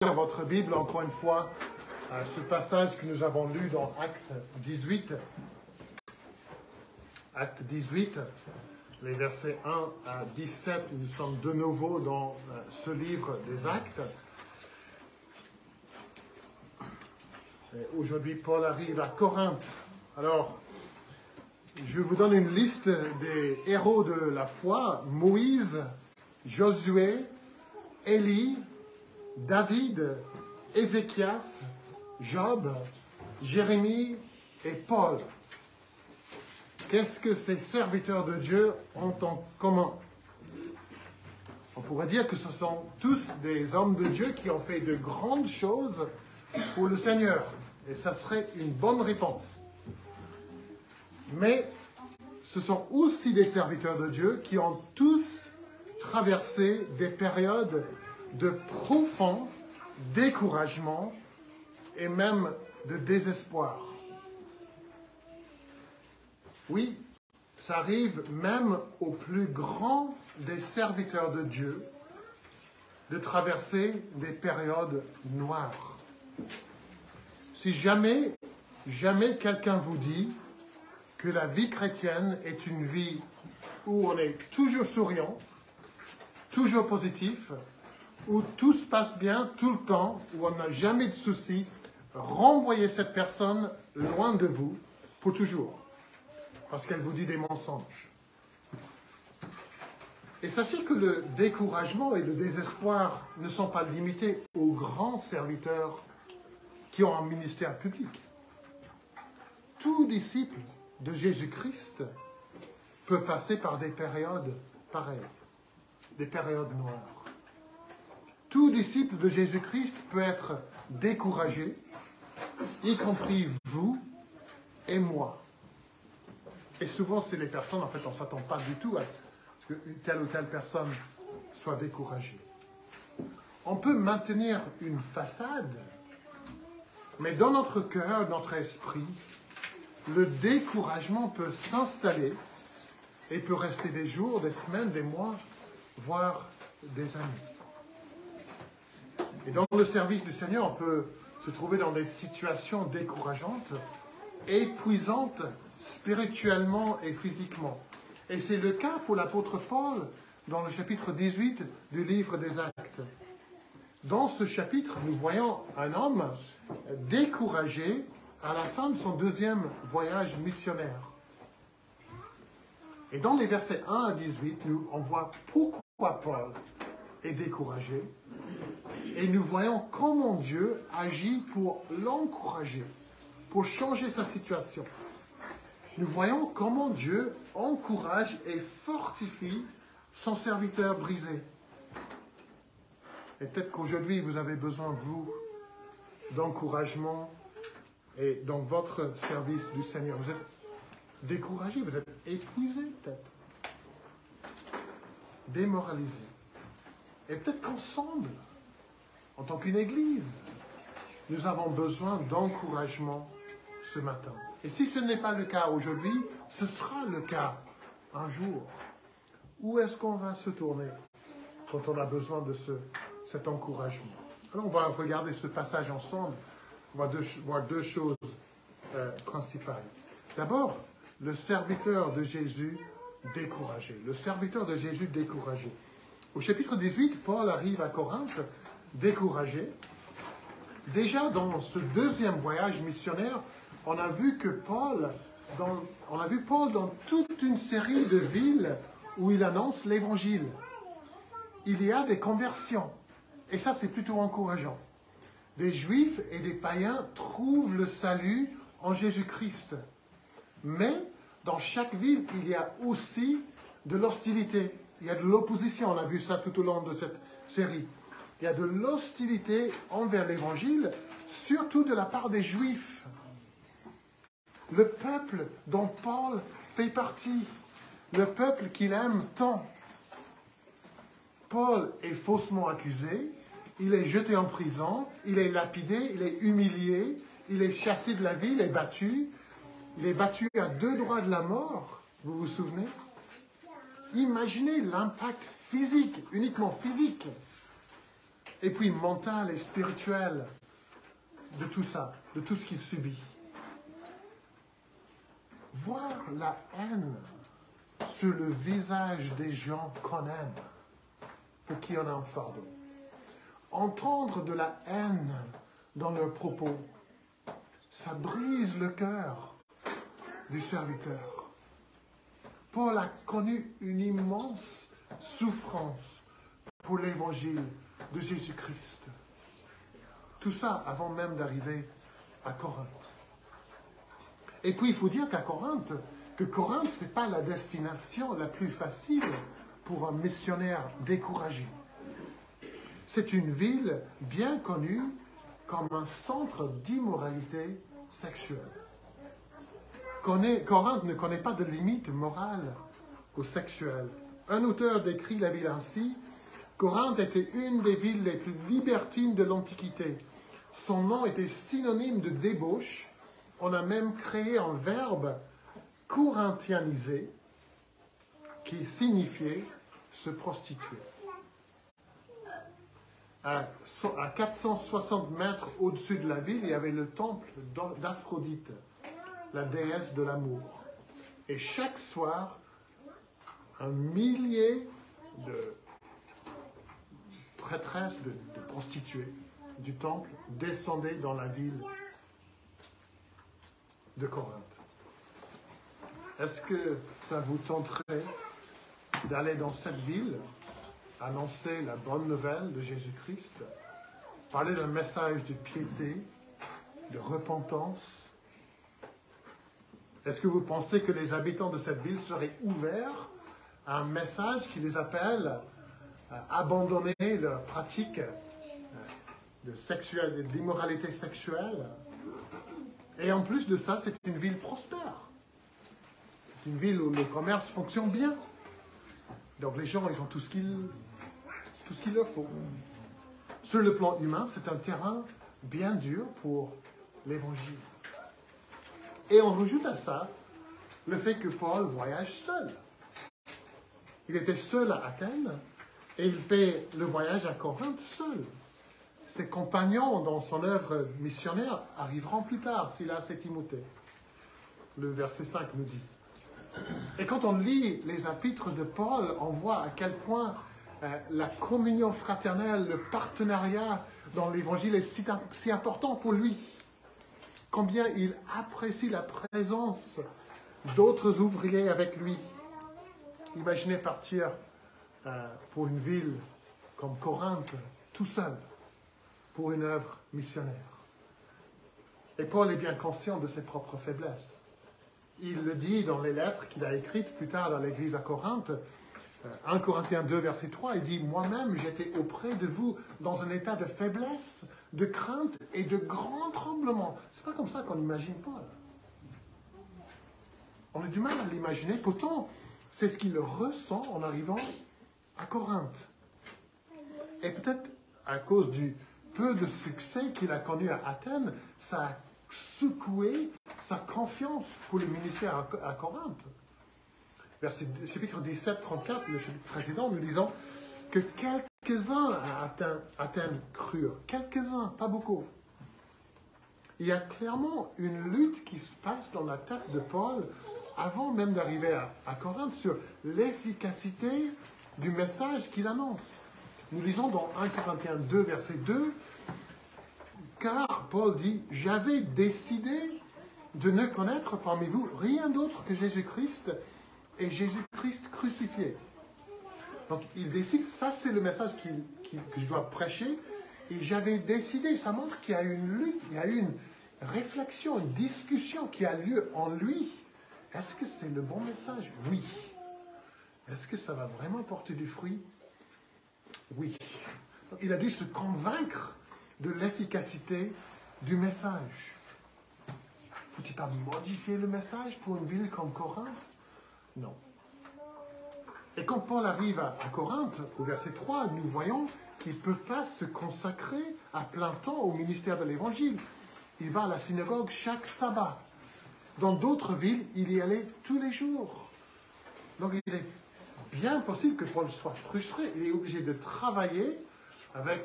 dans votre Bible, encore une fois, ce passage que nous avons lu dans Acte 18. Acte 18, les versets 1 à 17, nous sommes de nouveau dans ce livre des Actes. Aujourd'hui, Paul arrive à Corinthe. Alors, je vous donne une liste des héros de la foi: Moïse, Josué, Élie, David, Ézéchias, Job, Jérémie et Paul. Qu'est-ce que ces serviteurs de Dieu ont en commun? On pourrait dire que ce sont tous des hommes de Dieu qui ont fait de grandes choses pour le Seigneur. Et ça serait une bonne réponse. Mais ce sont aussi des serviteurs de Dieu qui ont tous traversé des périodes de profond découragement et même de désespoir. Oui, ça arrive même aux plus grands des serviteurs de Dieu de traverser des périodes noires. Si jamais quelqu'un vous dit que la vie chrétienne est une vie où on est toujours souriant, toujours positif, où tout se passe bien tout le temps, où on n'a jamais de soucis, renvoyez cette personne loin de vous pour toujours, parce qu'elle vous dit des mensonges. Et sachez que le découragement et le désespoir ne sont pas limités aux grands serviteurs qui ont un ministère public. Tout disciple de Jésus-Christ peut passer par des périodes pareilles, des périodes noires. Tout disciple de Jésus-Christ peut être découragé, y compris vous et moi. Et souvent, c'est les personnes, en fait, on ne s'attend pas du tout à ce que telle ou telle personne soit découragée. On peut maintenir une façade, mais dans notre cœur, notre esprit, le découragement peut s'installer et peut rester des jours, des semaines, des mois, voire des années. Et dans le service du Seigneur, on peut se trouver dans des situations décourageantes, épuisantes spirituellement et physiquement. Et c'est le cas pour l'apôtre Paul dans le chapitre 18 du livre des Actes. Dans ce chapitre, nous voyons un homme découragé à la fin de son deuxième voyage missionnaire. Et dans les versets 1 à 18, on voit pourquoi Paul est découragé. Et nous voyons comment Dieu agit pour l'encourager, pour changer sa situation. Nous voyons comment Dieu encourage et fortifie son serviteur brisé. Et peut-être qu'aujourd'hui, vous avez besoin, vous, d'encouragement et dans votre service du Seigneur. Vous êtes découragé, vous êtes épuisé peut-être, démoralisé. Et peut-être qu'ensemble, en tant qu'une Église, nous avons besoin d'encouragement ce matin. Et si ce n'est pas le cas aujourd'hui, ce sera le cas un jour. Où est-ce qu'on va se tourner quand on a besoin de cet encouragement? Alors on va regarder ce passage ensemble. On va voir deux choses principales. D'abord, le serviteur de Jésus découragé. Le serviteur de Jésus découragé. Au chapitre 18, Paul arrive à Corinthe découragé. Déjà dans ce deuxième voyage missionnaire, on a vu Paul dans toute une série de villes où il annonce l'évangile. Il y a des conversions. Et ça, c'est plutôt encourageant. Des Juifs et des païens trouvent le salut en Jésus-Christ. Mais dans chaque ville, il y a aussi de l'hostilité. Il y a de l'opposition. On a vu ça tout au long de cette série. Il y a de l'hostilité envers l'évangile, surtout de la part des Juifs. Le peuple dont Paul fait partie, le peuple qu'il aime tant. Paul est faussement accusé, il est jeté en prison, il est lapidé, il est humilié, il est chassé de la ville, il est battu. Il est battu à 2 doigts de la mort, vous vous souvenez? Imaginez l'impact physique, uniquement physique, et puis mental et spirituel de tout ça, de tout ce qu'il subit. Voir la haine sur le visage des gens qu'on aime, pour qui on a un fardeau. Entendre de la haine dans leurs propos, ça brise le cœur du serviteur. Paul a connu une immense souffrance pour l'évangile de Jésus-Christ. Tout ça avant même d'arriver à Corinthe. Et puis il faut dire qu'à Corinthe, ce n'est pas la destination la plus facile pour un missionnaire découragé. C'est une ville bien connue comme un centre d'immoralité sexuelle. Corinthe ne connaît pas de limite morale ou sexuelle. Un auteur décrit la ville ainsi: Corinthe était une des villes les plus libertines de l'Antiquité. Son nom était synonyme de débauche. On a même créé un verbe corinthianisé qui signifiait se prostituer. À 460 mètres au-dessus de la ville, il y avait le temple d'Aphrodite, la déesse de l'amour. Et chaque soir, un millier de prêtresses, de prostituées du temple descendaient dans la ville de Corinthe. Est-ce que ça vous tenterait d'aller dans cette ville, annoncer la bonne nouvelle de Jésus-Christ, parler d'un message de piété, de repentance? Est-ce que vous pensez que les habitants de cette ville seraient ouverts à un message qui les appelle à abandonner leur pratique d'immoralité sexuelle? Et en plus de ça, c'est une ville prospère. C'est une ville où le commerce fonctionne bien. Donc les gens, ils ont tout ce qu'il leur faut. Sur le plan humain, c'est un terrain bien dur pour l'évangile. Et on rajoute à ça le fait que Paul voyage seul. Il était seul à Athènes et il fait le voyage à Corinthe seul. Ses compagnons dans son œuvre missionnaire arriveront plus tard, Silas et Timothée. Le verset 5 nous dit. Et quand on lit les épîtres de Paul, on voit à quel point la communion fraternelle, le partenariat dans l'évangile est si important pour lui. Combien il apprécie la présence d'autres ouvriers avec lui. Imaginez partir pour une ville comme Corinthe, tout seul, pour une œuvre missionnaire. Et Paul est bien conscient de ses propres faiblesses. Il le dit dans les lettres qu'il a écrites plus tard dans l'église à Corinthe. 1 Corinthiens 2, verset 3, il dit « Moi-même, j'étais auprès de vous dans un état de faiblesse, de crainte et de grand tremblement. » C'est pas comme ça qu'on imagine Paul. On a du mal à l'imaginer. Pourtant, c'est ce qu'il ressent en arrivant à Corinthe. Et peut-être à cause du peu de succès qu'il a connu à Athènes, ça a secoué sa confiance pour le ministère à Corinthe. Chapitre 17, 34, le chapitre précédent, nous disons que quelques-uns à Athènes crurent. Quelques-uns, pas beaucoup. Il y a clairement une lutte qui se passe dans la tête de Paul avant même d'arriver à Corinthe sur l'efficacité du message qu'il annonce. Nous lisons dans 1 Corinthiens 2, verset 2, « Car, Paul dit, j'avais décidé de ne connaître parmi vous rien d'autre que Jésus-Christ et Jésus-Christ crucifié. » Donc, il décide, ça c'est le message que je dois prêcher, et j'avais décidé, ça montre qu'il y a une lutte, il y a une réflexion, une discussion qui a lieu en lui. Est-ce que c'est le bon message? Oui. Est-ce que ça va vraiment porter du fruit? Oui. Donc, il a dû se convaincre de l'efficacité du message. Faut-il pas modifier le message pour une ville comme Corinthe? Non. Et quand Paul arrive à Corinthe, au verset 3, nous voyons qu'il ne peut pas se consacrer à plein temps au ministère de l'Évangile. Il va à la synagogue chaque sabbat. Dans d'autres villes, il y allait tous les jours. Donc il est bien possible que Paul soit frustré. Il est obligé de travailler avec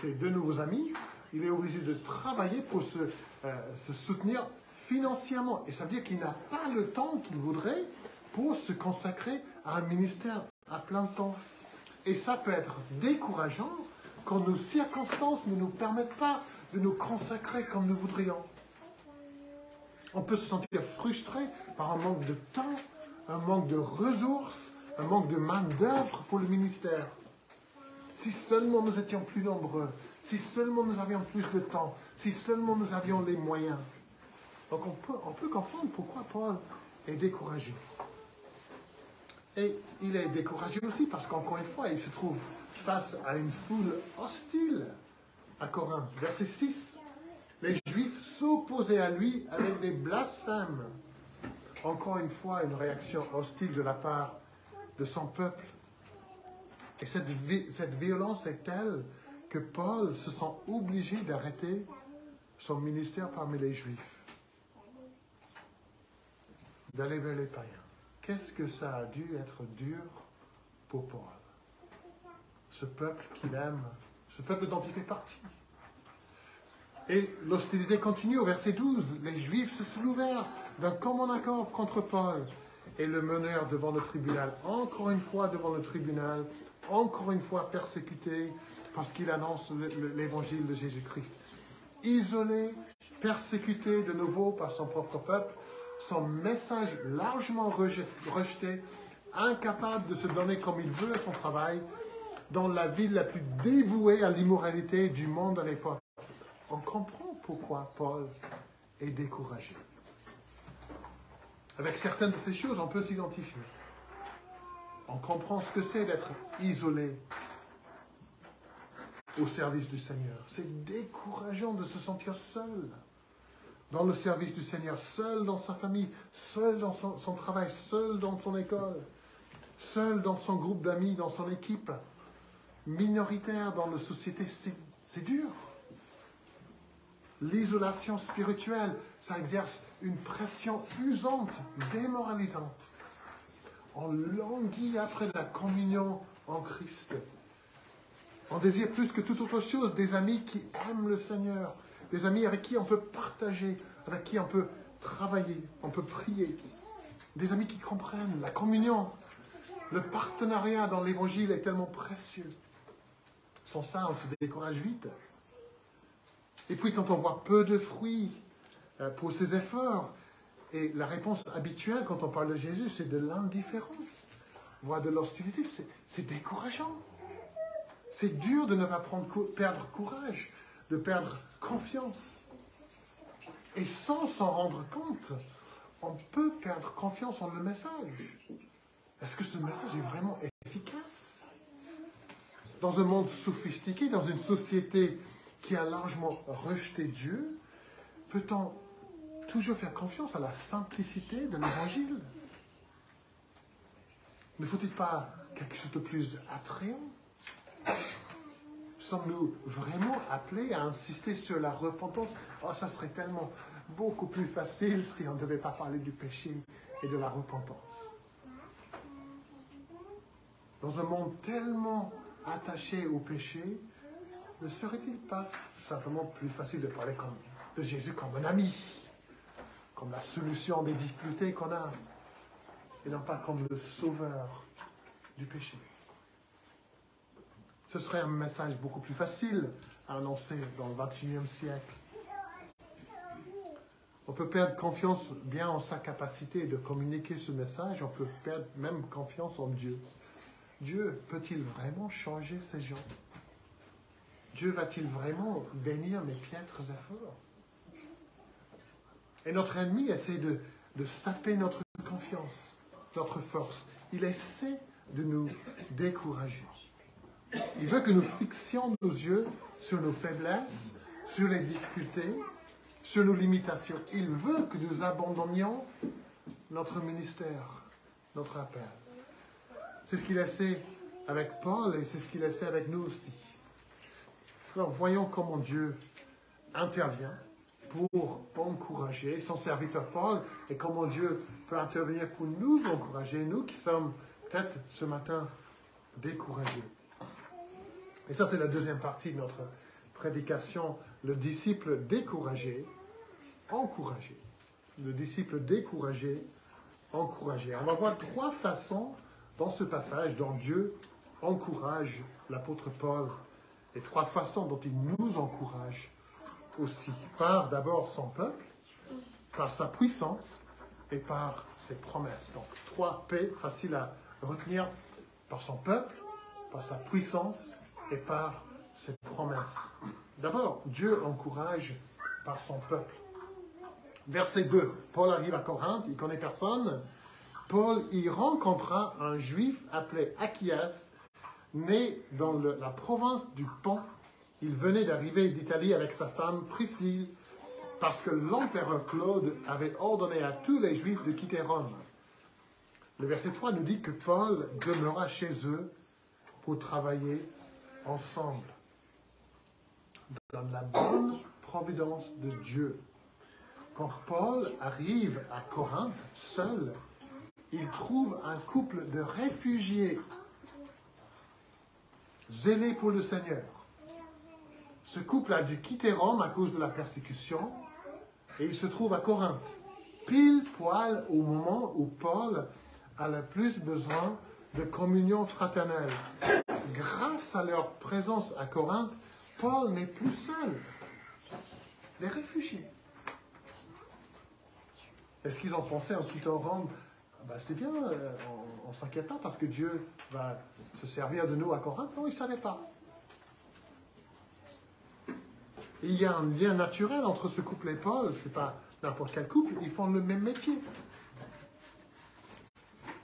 ses deux nouveaux amis, il est obligé de travailler pour se soutenir financièrement. Et ça veut dire qu'il n'a pas le temps qu'il voudrait pour se consacrer à un ministère à plein temps. Et ça peut être décourageant quand nos circonstances ne nous permettent pas de nous consacrer comme nous voudrions. On peut se sentir frustré par un manque de temps, un manque de ressources, un manque de main-d'œuvre pour le ministère. Si seulement nous étions plus nombreux, si seulement nous avions plus de temps, si seulement nous avions les moyens. Donc on peut comprendre pourquoi Paul est découragé. Et il est découragé aussi parce qu'encore une fois, il se trouve face à une foule hostile à Corinthe. Verset 6. Les Juifs s'opposaient à lui avec des blasphèmes. Encore une fois, une réaction hostile de la part de son peuple. Et cette violence est telle que Paul se sent obligé d'arrêter son ministère parmi les Juifs, d'aller vers les païens. Qu'est-ce que ça a dû être dur pour Paul? Ce peuple qu'il aime, ce peuple dont il fait partie. Et l'hostilité continue au verset 12. Les Juifs se soulevèrent d'un commun accord contre Paul et le menèrent devant le tribunal. Encore une fois devant le tribunal, encore une fois persécuté parce qu'il annonce l'évangile de Jésus-Christ. Isolé, persécuté de nouveau par son propre peuple, son message largement rejeté, incapable de se donner comme il veut à son travail, dans la ville la plus dévouée à l'immoralité du monde à l'époque. On comprend pourquoi Paul est découragé. Avec certaines de ces choses, on peut s'identifier. On comprend ce que c'est d'être isolé au service du Seigneur. C'est décourageant de se sentir seul dans le service du Seigneur, seul dans sa famille, seul dans son travail, seul dans son école, seul dans son groupe d'amis, dans son équipe, minoritaire dans la société. C'est dur. L'isolation spirituelle, ça exerce une pression usante, démoralisante. On languit après la communion en Christ. On désire plus que toute autre chose des amis qui aiment le Seigneur, des amis avec qui on peut partager, avec qui on peut travailler, on peut prier, des amis qui comprennent la communion. Le partenariat dans l'Évangile est tellement précieux. Sans ça, on se décourage vite. Et puis quand on voit peu de fruits pour ses efforts, et la réponse habituelle quand on parle de Jésus, c'est de l'indifférence, voire de l'hostilité, c'est décourageant. C'est dur de ne pas perdre courage, de perdre confiance. Et sans s'en rendre compte, on peut perdre confiance en le message. Est-ce que ce message est vraiment efficace? Dans un monde sophistiqué, dans une société qui a largement rejeté Dieu, peut-on toujours faire confiance à la simplicité de l'Évangile? Ne faut-il pas quelque chose de plus attrayant? Sommes-nous vraiment appelés à insister sur la repentance? Oh, ça serait tellement beaucoup plus facile si on ne devait pas parler du péché et de la repentance. Dans un monde tellement attaché au péché, ne serait-il pas simplement plus facile de parler de Jésus comme un ami, comme la solution des difficultés qu'on a, et non pas comme le sauveur du péché? Ce serait un message beaucoup plus facile à annoncer dans le XXIe siècle. On peut perdre confiance bien en sa capacité de communiquer ce message, on peut perdre même confiance en Dieu. Dieu peut-il vraiment changer ces gens? Dieu va-t-il vraiment bénir mes piètres efforts? Et notre ennemi essaie de saper notre confiance, notre force. Il essaie de nous décourager. Il veut que nous fixions nos yeux sur nos faiblesses, sur les difficultés, sur nos limitations. Il veut que nous abandonnions notre ministère, notre appel. C'est ce qu'il essaie avec Paul et c'est ce qu'il essaie avec nous aussi. Alors voyons comment Dieu intervient pour encourager son serviteur Paul et comment Dieu peut intervenir pour nous encourager, nous qui sommes peut-être ce matin découragés. Et ça, c'est la deuxième partie de notre prédication, le disciple découragé, encouragé. Le disciple découragé, encouragé. On va voir trois façons dans ce passage dont Dieu encourage l'apôtre Paul, et trois façons dont il nous encourage aussi. Par d'abord son peuple, par sa puissance et par ses promesses. Donc, 3 P, faciles à retenir, par son peuple, par sa puissance et par ses promesses. D'abord, Dieu encourage par son peuple. Verset 2, Paul arrive à Corinthe, il ne connaît personne. Paul y rencontra un juif appelé Achias, né dans la province du Pont. Il venait d'arriver d'Italie avec sa femme Priscille, parce que l'empereur Claude avait ordonné à tous les Juifs de quitter Rome. Le verset 3 nous dit que Paul demeura chez eux pour travailler ensemble. Dans la bonne providence de Dieu. Quand Paul arrive à Corinthe, seul, il trouve un couple de réfugiés zélés pour le Seigneur. Ce couple a dû quitter Rome à cause de la persécution et il se trouve à Corinthe, pile poil au moment où Paul a le plus besoin de communion fraternelle. Grâce à leur présence à Corinthe, Paul n'est plus seul. Les réfugiés. Est-ce qu'ils ont pensé en quittant Rome, c'est bien, on ne s'inquiète pas parce que Dieu va se servir de nous à Corinthe? Non, ils ne savaient pas. Et il y a un lien naturel entre ce couple et Paul. Ce n'est pas n'importe quel couple, ils font le même métier.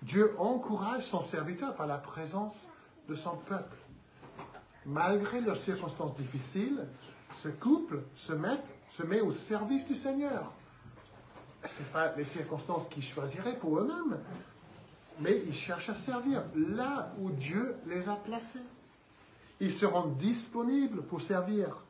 Dieu encourage son serviteur par la présence de son peuple. Malgré leurs circonstances difficiles, ce couple se met au service du Seigneur. Ce n'est pas les circonstances qu'ils choisiraient pour eux-mêmes, mais ils cherchent à servir là où Dieu les a placés. Ils seront disponibles pour servir.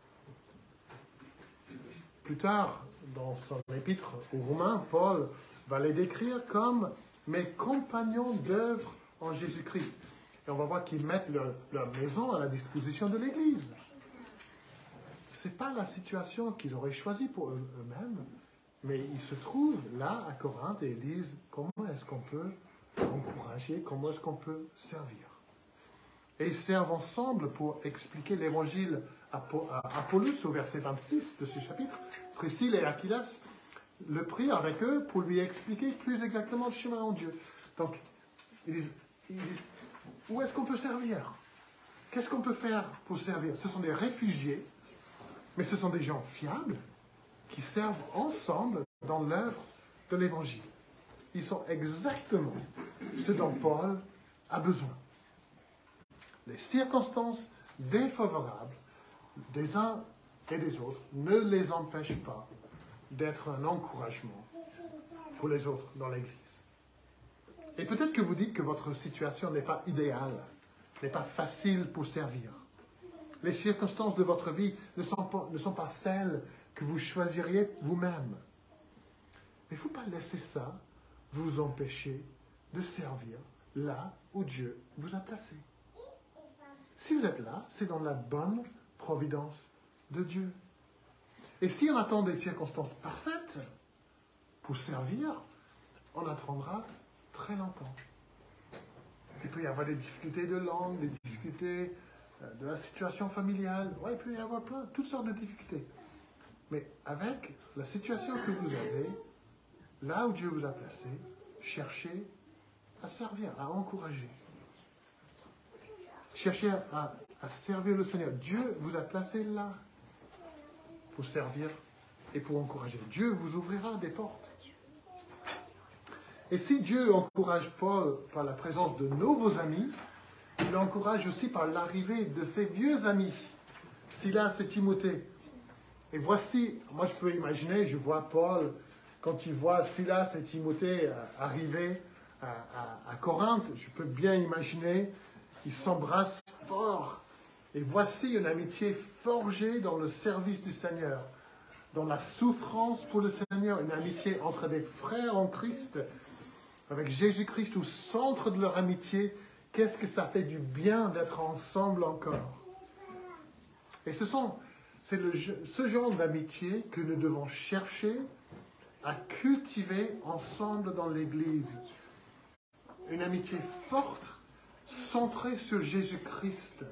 Plus tard, dans son épître aux Romains, Paul va les décrire comme mes compagnons d'œuvre en Jésus-Christ. Et on va voir qu'ils mettent leur maison à la disposition de l'Église. Ce n'est pas la situation qu'ils auraient choisie pour eux-mêmes, mais ils se trouvent là à Corinthe et ils disent comment est-ce qu'on peut encourager, comment est-ce qu'on peut servir. Et ils servent ensemble pour expliquer l'évangile à Apollos au verset 26 de ce chapitre. Priscille et Aquilas le prient avec eux pour lui expliquer plus exactement le chemin en Dieu. Donc, ils disent où est-ce qu'on peut servir? Qu'est-ce qu'on peut faire pour servir? Ce sont des réfugiés, mais ce sont des gens fiables qui servent ensemble dans l'œuvre de l'Évangile. Ils sont exactement ce dont Paul a besoin. Les circonstances défavorables des uns et des autres ne les empêchent pas d'être un encouragement pour les autres dans l'Église. Et peut-être que vous dites que votre situation n'est pas idéale, n'est pas facile pour servir. Les circonstances de votre vie ne sont pas celles que vous choisiriez vous-même. Mais il ne faut pas laisser ça vous empêcher de servir là où Dieu vous a placé. Si vous êtes là, c'est dans la bonne providence de Dieu. Et si on attend des circonstances parfaites pour servir, on attendra très longtemps. Il peut y avoir des difficultés de langue, des difficultés de la situation familiale. Ouais, il peut y avoir toutes sortes de difficultés. Mais avec la situation que vous avez, là où Dieu vous a placé, cherchez à servir, à encourager. Cherchez à servir le Seigneur. Dieu vous a placé là pour servir et pour encourager. Dieu vous ouvrira des portes. Et si Dieu encourage Paul par la présence de nouveaux amis, il l'encourage aussi par l'arrivée de ses vieux amis, Silas et Timothée. Et voici, moi je peux imaginer, je vois Paul, quand il voit Silas et Timothée arriver à Corinthe, je peux bien imaginer, ils s'embrassent fort. Et voici une amitié forgée dans le service du Seigneur, dans la souffrance pour le Seigneur, une amitié entre des frères en Christ, avec Jésus-Christ au centre de leur amitié. Qu'est-ce que ça fait du bien d'être ensemble encore? Et c'est ce genre d'amitié que nous devons chercher à cultiver ensemble dans l'Église. Une amitié forte, centrée sur Jésus-Christ,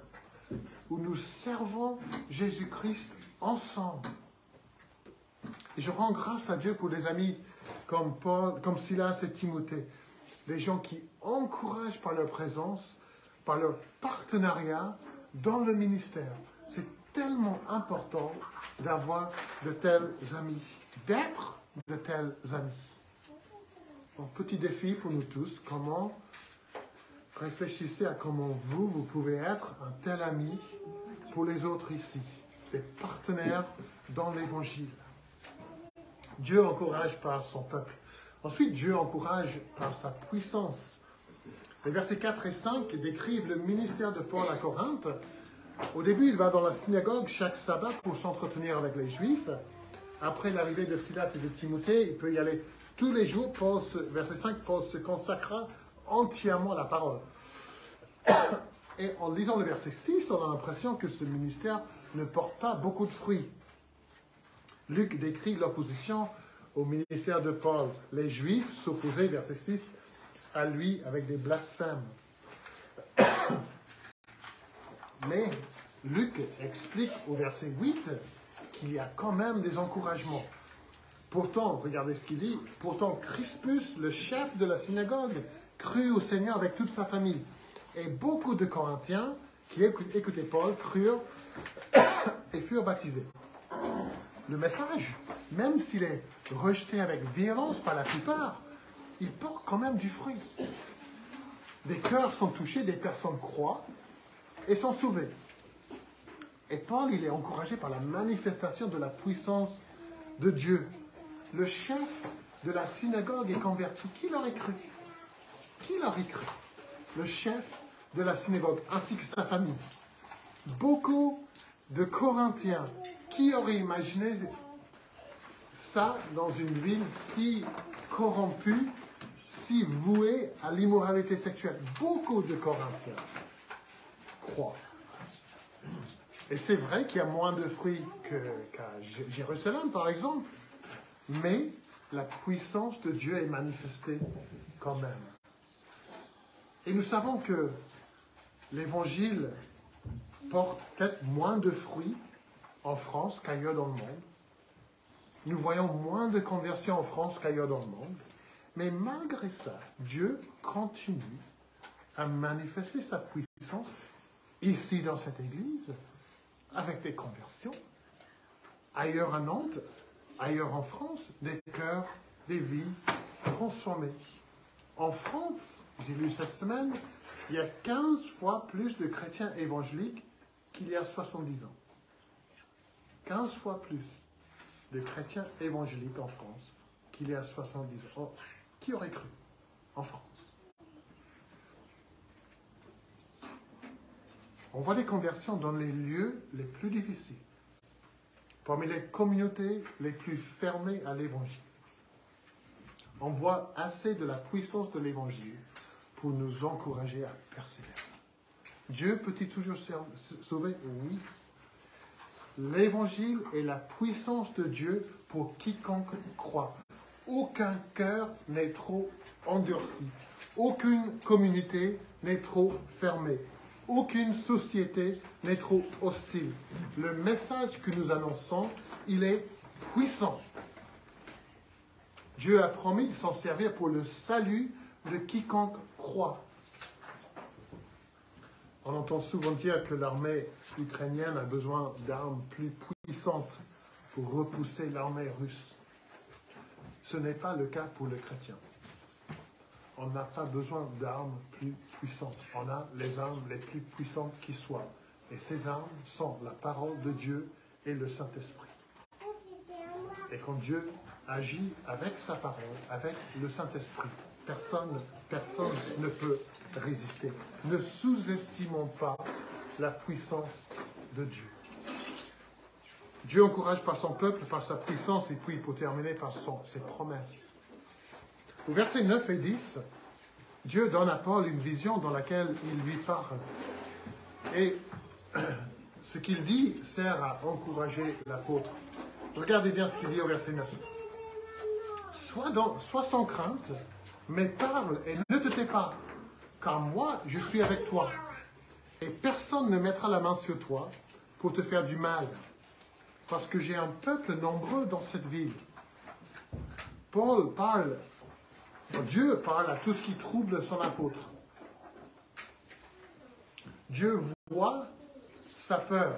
où nous servons Jésus-Christ ensemble. Et je rends grâce à Dieu pour des amis comme Paul, comme Silas et Timothée, des gens qui encouragent par leur présence, par leur partenariat dans le ministère. C'est tellement important d'avoir de tels amis, d'être de tels amis. Donc, petit défi pour nous tous, réfléchissez à comment vous pouvez être un tel ami pour les autres ici, des partenaires dans l'Évangile. Dieu encourage par son peuple. Ensuite, Dieu encourage par sa puissance. Les versets 4 et 5 décrivent le ministère de Paul à Corinthe. Au début, il va dans la synagogue chaque sabbat pour s'entretenir avec les Juifs. Après l'arrivée de Silas et de Timothée, il peut y aller tous les jours. Verset 5, Paul se consacra entièrement à la parole. Et en lisant le verset 6, on a l'impression que ce ministère ne porte pas beaucoup de fruits. Luc décrit l'opposition au ministère de Paul. Les Juifs s'opposaient, verset 6, à lui avec des blasphèmes. Mais Luc explique au verset 8 qu'il y a quand même des encouragements. Pourtant, regardez ce qu'il dit, pourtant Crispus, le chef de la synagogue, crut au Seigneur avec toute sa famille. Et beaucoup de Corinthiens qui écoutaient Paul crurent et furent baptisés. Le message, même s'il est rejeté avec violence par la plupart, il porte quand même du fruit. Des cœurs sont touchés, des personnes croient et sont sauvées. Et Paul, il est encouragé par la manifestation de la puissance de Dieu. Le chef de la synagogue est converti. Qui l'aurait cru? Qui l'aurait cru? Le chef de la synagogue, ainsi que sa famille. Beaucoup de Corinthiens. Qui aurait imaginé ça dans une ville si corrompue, si vouée à l'immoralité sexuelle? Beaucoup de Corinthiens croient. Et c'est vrai qu'il y a moins de fruits qu'à Jérusalem, par exemple. Mais la puissance de Dieu est manifestée quand même. Et nous savons que l'Évangile porte peut-être moins de fruits en France qu'ailleurs dans le monde. Nous voyons moins de conversions en France qu'ailleurs dans le monde. Mais malgré ça, Dieu continue à manifester sa puissance ici dans cette église, avec des conversions, ailleurs à Nantes, ailleurs en France, des cœurs, des vies transformées. En France, j'ai lu cette semaine, il y a 15 fois plus de chrétiens évangéliques qu'il y a 70 ans. 15 fois plus de chrétiens évangéliques en France qu'il y a 70 ans. Oh, qui aurait cru en France? On voit des conversions dans les lieux les plus difficiles, parmi les communautés les plus fermées à l'Évangile. On voit assez de la puissance de l'Évangile pour nous encourager à persévérer. Dieu peut-il toujours sauver? Oui. L'Évangile est la puissance de Dieu pour quiconque croit. Aucun cœur n'est trop endurci. Aucune communauté n'est trop fermée. Aucune société n'est trop hostile. Le message que nous annonçons, il est puissant. Dieu a promis de s'en servir pour le salut de quiconque croit. On entend souvent dire que l'armée ukrainienne a besoin d'armes plus puissantes pour repousser l'armée russe. Ce n'est pas le cas pour les chrétiens. On n'a pas besoin d'armes plus puissantes. On a les armes les plus puissantes qui soient. Et ces armes sont la parole de Dieu et le Saint-Esprit. Et quand Dieu agit avec sa parole, avec le Saint-Esprit, personne ne peut résister. Ne sous-estimons pas la puissance de Dieu. Dieu encourage par son peuple, par sa puissance, et puis pour terminer par ses promesses. Au verset 9 et 10, Dieu donne à Paul une vision dans laquelle il lui parle. Et ce qu'il dit sert à encourager l'apôtre. Regardez bien ce qu'il dit au verset 9. Sois sans crainte, mais parle et ne te tais pas, car moi, je suis avec toi. Et personne ne mettra la main sur toi pour te faire du mal, parce que j'ai un peuple nombreux dans cette ville. Dieu parle à tout ce qui trouble son apôtre. Dieu voit sa peur.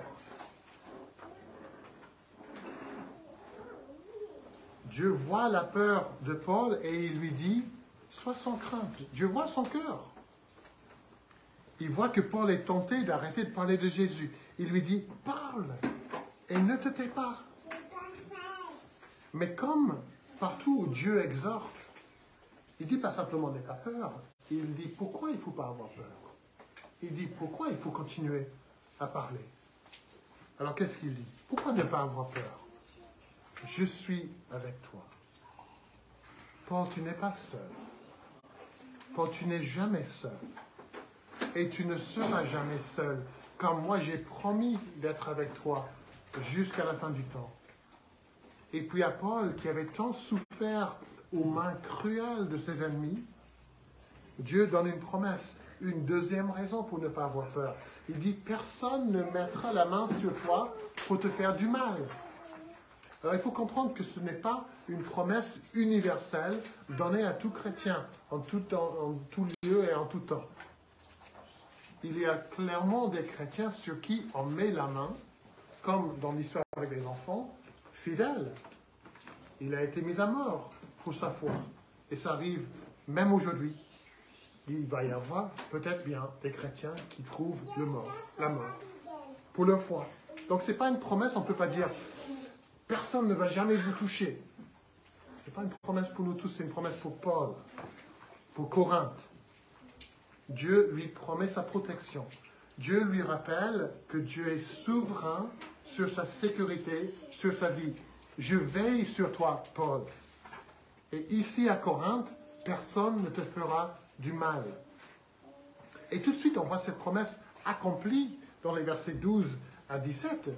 Dieu voit la peur de Paul et il lui dit, sois sans crainte. Dieu voit son cœur. Il voit que Paul est tenté d'arrêter de parler de Jésus. Il lui dit, parle et ne te tais pas. Mais comme partout où Dieu exhorte, il dit pas simplement n'aie pas peur. Il dit pourquoi il ne faut pas avoir peur. Il dit pourquoi il faut continuer à parler. Alors qu'est-ce qu'il dit? Pourquoi ne pas avoir peur? Je suis avec toi. Paul, tu n'es pas seul. Paul, tu n'es jamais seul. Et tu ne seras jamais seul, comme moi j'ai promis d'être avec toi jusqu'à la fin du temps. Et puis à Paul, qui avait tant souffert aux mains cruelles de ses ennemis, Dieu donne une promesse, une deuxième raison pour ne pas avoir peur. Il dit, personne ne mettra la main sur toi pour te faire du mal. Alors il faut comprendre que ce n'est pas une promesse universelle donnée à tout chrétien, en tout lieu et en tout temps. Il y a clairement des chrétiens sur qui on met la main, comme dans l'histoire avec les enfants, fidèles. Il a été mis à mort pour sa foi. Et ça arrive même aujourd'hui. Il va y avoir peut-être bien des chrétiens qui trouvent la mort, pour leur foi. Donc ce n'est pas une promesse, on ne peut pas dire « personne ne va jamais vous toucher ». Ce n'est pas une promesse pour nous tous, c'est une promesse pour Paul, pour Corinthe. Dieu lui promet sa protection. Dieu lui rappelle que Dieu est souverain sur sa sécurité, sur sa vie. Je veille sur toi, Paul. Et ici à Corinthe, personne ne te fera du mal. Et tout de suite, on voit cette promesse accomplie dans les versets 12 à 17.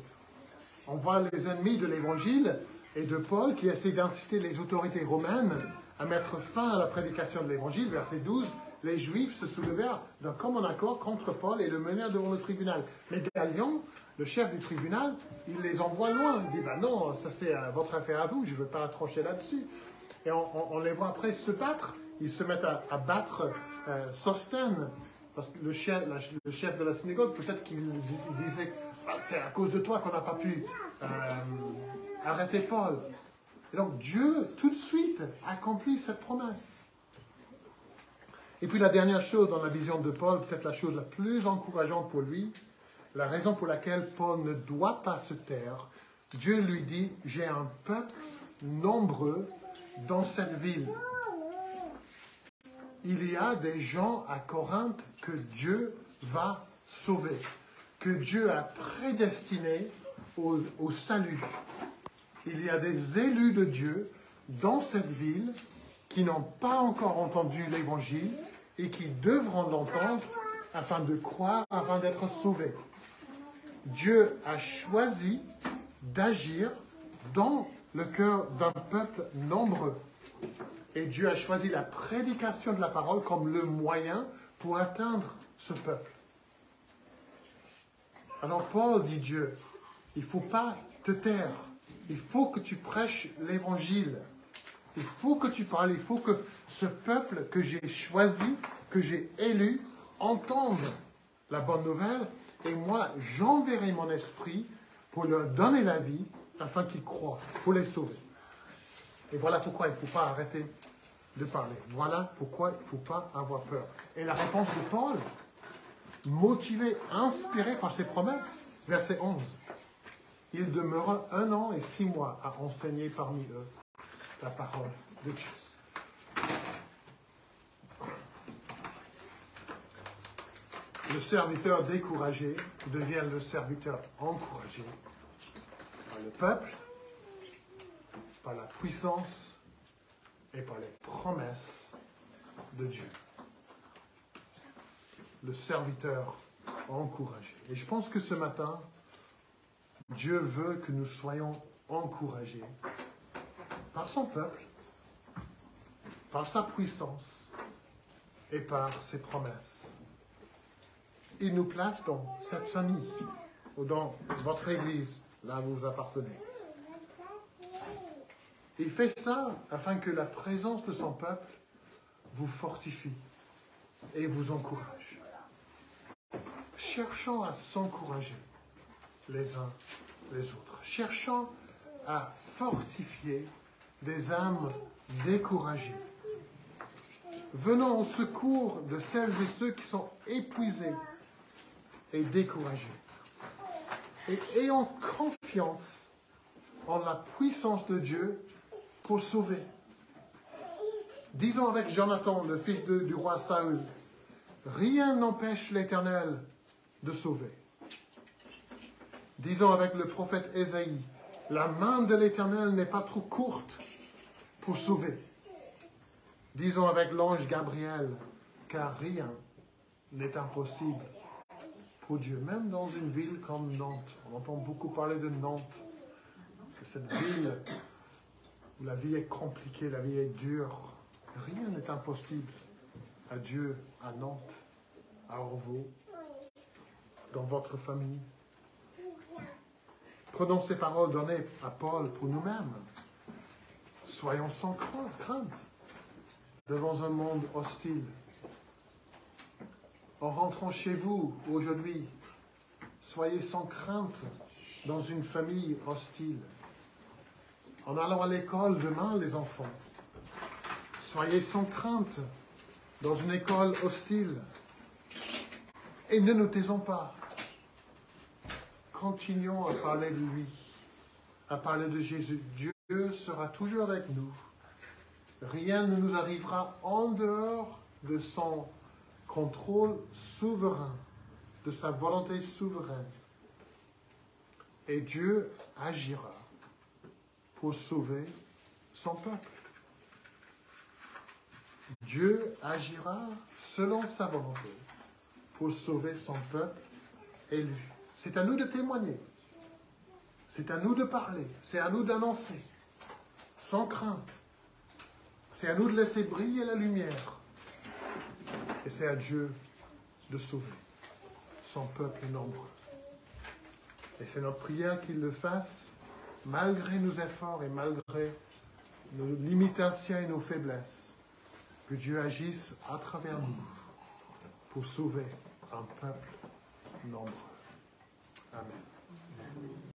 On voit les ennemis de l'Évangile et de Paul qui essaient d'inciter les autorités romaines à mettre fin à la prédication de l'Évangile. Verset 12, les Juifs se soulevèrent d'un commun accord contre Paul et le menèrent devant le tribunal. Mais Galion, le chef du tribunal, il les envoie loin. Il dit, ben non, ça c'est votre affaire à vous, je ne veux pas trancher là-dessus. Et on les voit après se battre. Ils se mettent à battre Sosthène, parce que le chef de la synagogue, peut-être qu'il disait, ah, c'est à cause de toi qu'on n'a pas pu arrêter Paul. Et donc Dieu, tout de suite, accomplit cette promesse. Et puis la dernière chose dans la vision de Paul, peut-être la chose la plus encourageante pour lui, la raison pour laquelle Paul ne doit pas se taire, Dieu lui dit, j'ai un peuple nombreux dans cette ville. Il y a des gens à Corinthe que Dieu va sauver, que Dieu a prédestinés au salut. Il y a des élus de Dieu dans cette ville qui n'ont pas encore entendu l'Évangile et qui devront l'entendre afin de croire, afin d'être sauvés. Dieu a choisi d'agir dans le cœur d'un peuple nombreux. Et Dieu a choisi la prédication de la parole comme le moyen pour atteindre ce peuple. Alors Paul dit Dieu, il ne faut pas te taire. Il faut que tu prêches l'Évangile. Il faut que tu parles. Il faut que ce peuple que j'ai choisi, que j'ai élu, entende la bonne nouvelle. Et moi, j'enverrai mon esprit pour leur donner la vie afin qu'ils croient, pour les sauver. Et voilà pourquoi il ne faut pas arrêter de parler. Voilà pourquoi il ne faut pas avoir peur. Et la réponse de Paul, motivé, inspiré par ses promesses, verset 11. Il demeura 1 an et 6 mois à enseigner parmi eux la parole de Dieu. Le serviteur découragé devient le serviteur encouragé par le peuple, par la puissance et par les promesses de Dieu. Le serviteur encouragé. Et je pense que ce matin, Dieu veut que nous soyons encouragés par son peuple, par sa puissance et par ses promesses. Il nous place dans cette famille, ou dans votre église, là où vous appartenez. Il fait ça afin que la présence de son peuple vous fortifie et vous encourage. Cherchons à s'encourager les uns les autres. Cherchons à fortifier des âmes découragées. Venons au secours de celles et ceux qui sont épuisés et découragés. Et ayons confiance en la puissance de Dieu pour sauver. Disons avec Jonathan, le fils du roi Saül, rien n'empêche l'Éternel de sauver. Disons avec le prophète Ésaïe, la main de l'Éternel n'est pas trop courte pour sauver. Disons avec l'ange Gabriel, car rien n'est impossible pour Dieu. Même dans une ville comme Nantes, on entend beaucoup parler de Nantes, de cette ville où la vie est compliquée, la vie est dure. Rien n'est impossible à Dieu, à Nantes, à Orvaux, dans votre famille. Prenons ces paroles données à Paul pour nous-mêmes. Soyons sans crainte devant un monde hostile. En rentrant chez vous aujourd'hui, soyez sans crainte dans une famille hostile. En allant à l'école demain, les enfants, soyez sans crainte dans une école hostile. Et ne nous taisons pas. Continuons à parler de lui, à parler de Jésus. Dieu sera toujours avec nous. Rien ne nous arrivera en dehors de son contrôle souverain, de sa volonté souveraine. Et Dieu agira pour sauver son peuple. Dieu agira selon sa volonté pour sauver son peuple élu. C'est à nous de témoigner. C'est à nous de parler. C'est à nous d'annoncer. Sans crainte. C'est à nous de laisser briller la lumière. Et c'est à Dieu de sauver son peuple nombreux. Et c'est notre prière qu'il le fasse, malgré nos efforts et malgré nos limitations et nos faiblesses. Que Dieu agisse à travers nous pour sauver un peuple nombreux. Amen.